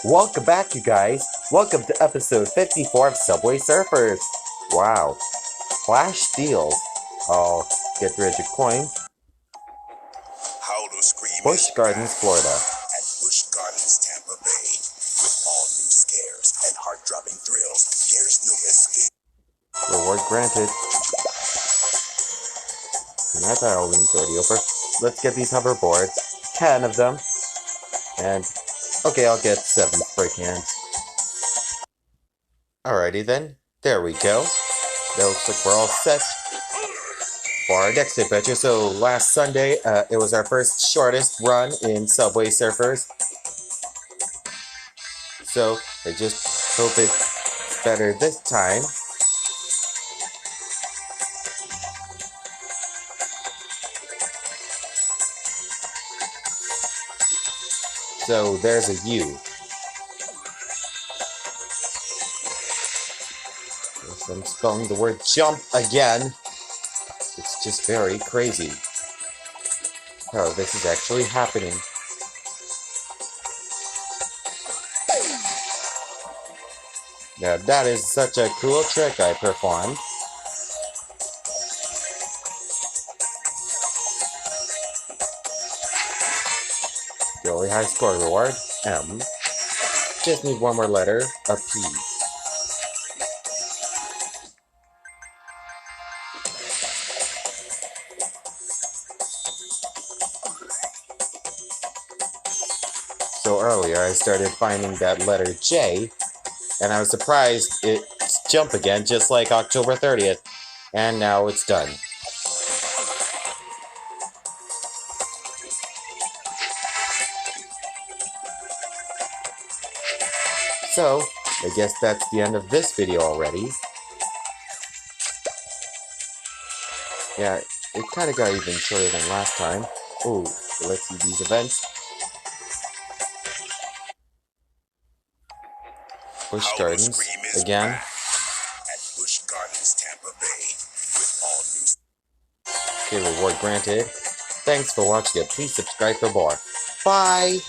Welcome back, you guys. Welcome to episode 54 of Subway Surfers. Wow. Flash deals. I'll get rid of coins. Busch Gardens, Florida. At Busch Gardens, Tampa Bay. With all new scares and heart-dropping thrills, there's no escape. Reward granted. And I thought I was already over. Let's get these hoverboards. 10 of them. And, okay, I'll get 7 spray cans. Alrighty then. There we go. That looks like we're all set for our next adventure. So last Sunday, it was our first shortest run in Subway Surfers. So I just hope it's better this time. So there's a U. Yes, I'm spelling the word jump again. It's just very crazy. Oh, this is actually happening. Now that is such a cool trick I performed. The only high score reward, M. Just need one more letter, a P. So earlier I started finding that letter J, and I was surprised it's jump again, just like October 30th, and now it's done. So, I guess that's the end of this video already. Yeah, it kind of got even shorter than last time. Ooh, let's see these events. Busch Gardens, again. At Busch Gardens, Tampa Bay. With all new... Okay, reward granted. Thanks for watching it. Please subscribe for more. Bye!